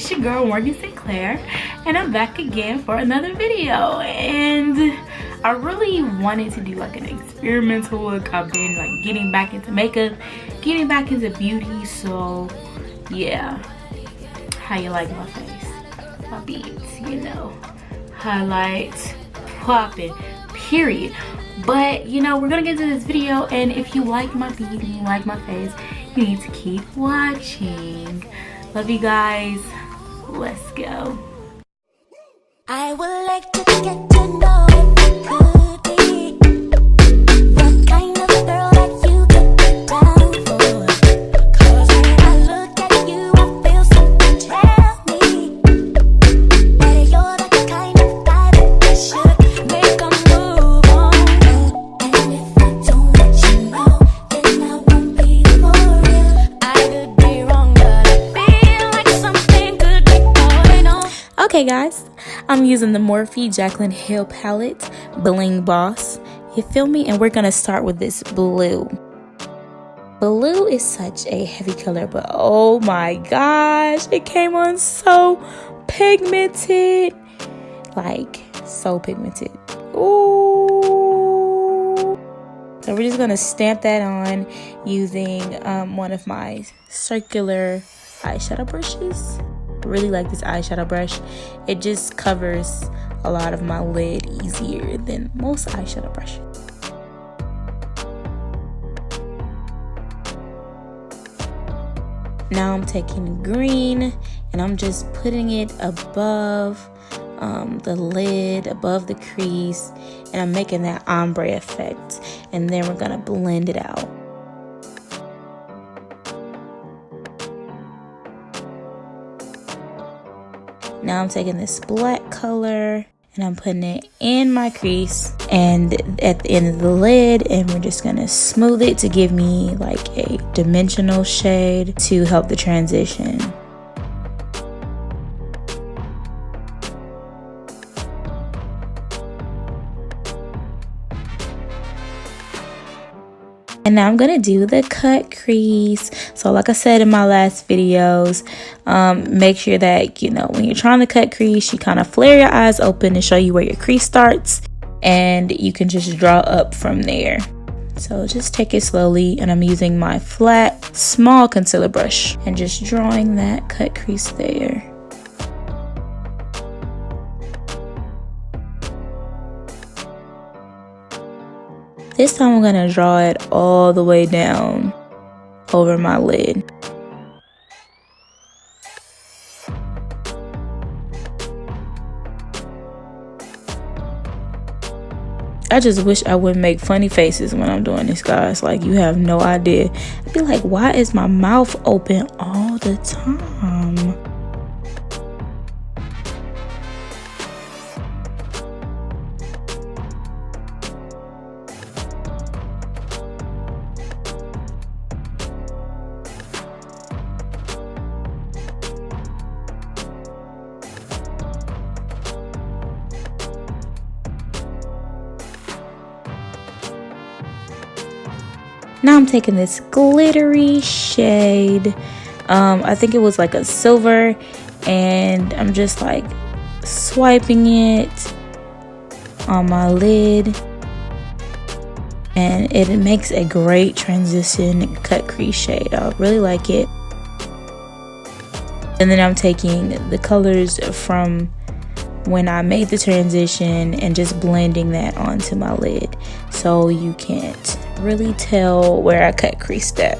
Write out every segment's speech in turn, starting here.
it's your girl Morgan Sinclair, and I'm back again for another video. And I really wanted to do like an experimental look. I've been like getting back into makeup, getting back into beauty, so yeah. How you like my face? My beads, you know, highlights popping, period. But you know, we're gonna get into this video, and if you like my bead and you like my face, you need to keep watching. Love you guys. Let's go. I would like to get to know if you could be the kind of girl that you could be down for. 'Cause when I look at you, I feel something tell me that you're the kind of guy that I should make a move on. And if I don't let you know, then I won't be for real. I could be wrong, but I feel like something could be going on. Okay guys, I'm using the Morphe Jaclyn Hill palette, Bling Boss. You feel me? And we're gonna start with this blue. Blue is such a heavy color, but oh my gosh, it came on so pigmented. Like, so pigmented. Ooh. So we're just gonna stamp that on using one of my circular eyeshadow brushes. Really like this eyeshadow brush. It just covers a lot of my lid easier than most eyeshadow brushes. Now I'm taking green and I'm just putting it above the lid, above the crease, and I'm making that ombre effect, and then we're gonna blend it out. Now I'm taking this black color and I'm putting it in my crease and at the end of the lid, and we're just gonna smooth it to give me like a dimensional shade to help the transition. And now I'm gonna do the cut crease. So like I said in my last videos, make sure that, you know, when you're trying to cut crease, you kind of flare your eyes open to show you where your crease starts, and you can just draw up from there. So just take it slowly, and I'm using my flat, small concealer brush and just drawing that cut crease there. This time I'm going to draw it all the way down over my lid. I just wish I wouldn't make funny faces when I'm doing this, guys. Like, you have no idea. I'd be like, why is my mouth open all the time? Now I'm taking this glittery shade. I think it was like a silver, and I'm just like swiping it on my lid, and it makes a great transition cut crease shade. I really like it. And then I'm taking the colors from when I made the transition and just blending that onto my lid, so you can't really tell where I cut creased at.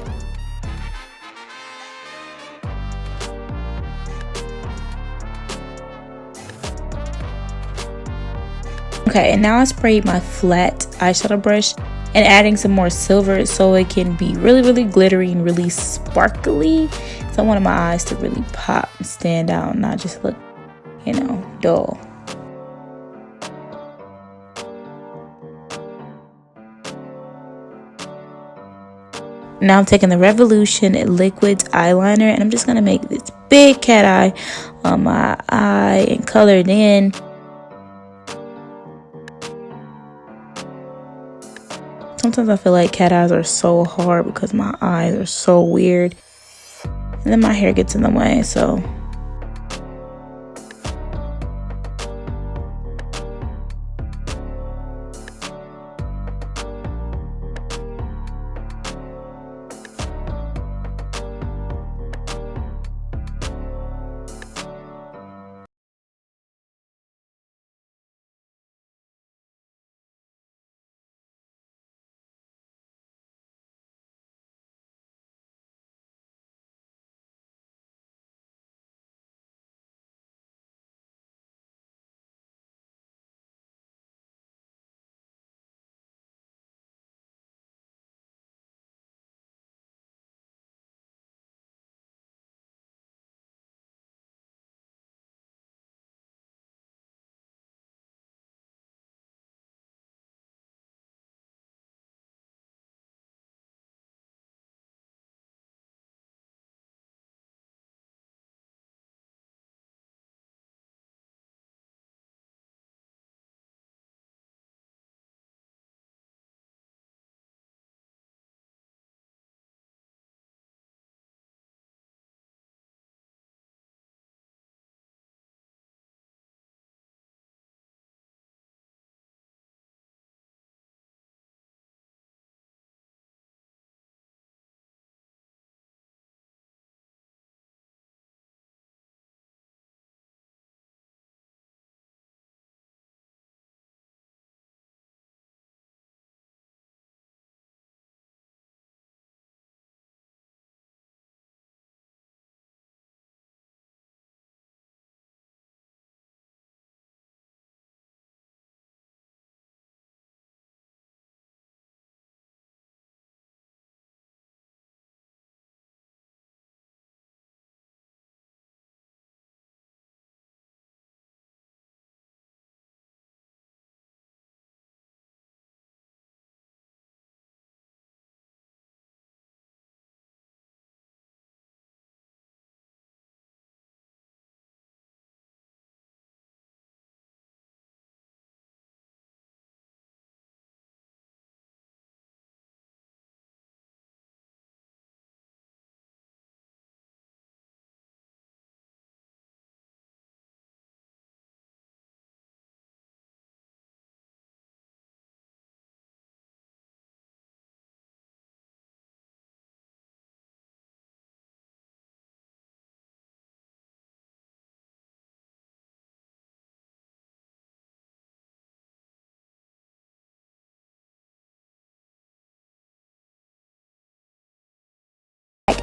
Okay, and now I sprayed my flat eyeshadow brush and adding some more silver so it can be really glittery and really sparkly. So I wanted my eyes to really pop and stand out, not just look, you know, dull. Now I'm taking the Revolution Liquid Eyeliner, and I'm just going to make this big cat eye on my eye and color it in. Sometimes I feel like cat eyes are so hard because my eyes are so weird. And then my hair gets in the way, so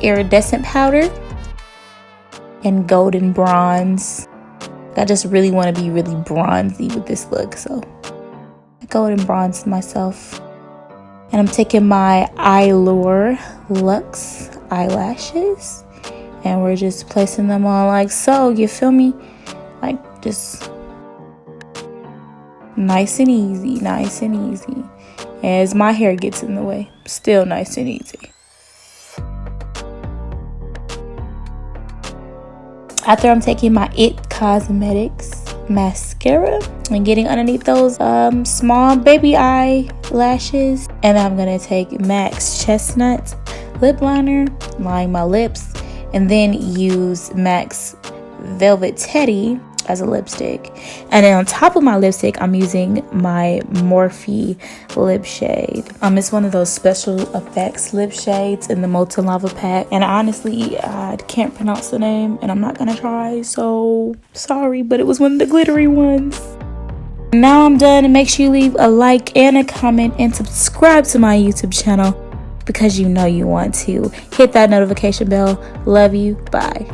Iridescent powder and golden bronze. I just really want to be really bronzy with this look, so I golden bronze myself. And I'm taking my Eyelure Luxe eyelashes and we're just placing them on like so, you feel me? Like just nice and easy, nice and easy. As my hair gets in the way, still nice and easy. After I'm taking my It Cosmetics mascara and getting underneath those small baby eyelashes, and then I'm gonna take MAC's Chestnut lip liner, line my lips, and then use MAC's Velvet Teddy as a lipstick. And then on top of my lipstick, I'm using my Morphe lip shade. It's one of those special effects lip shades in the Molten Lava pack, and honestly I can't pronounce the name and I'm not gonna try, so sorry, but it was one of the glittery ones. Now I'm done, and make sure you leave a like and a comment and subscribe to my YouTube channel because you know you want to. Hit that notification bell. Love you. Bye.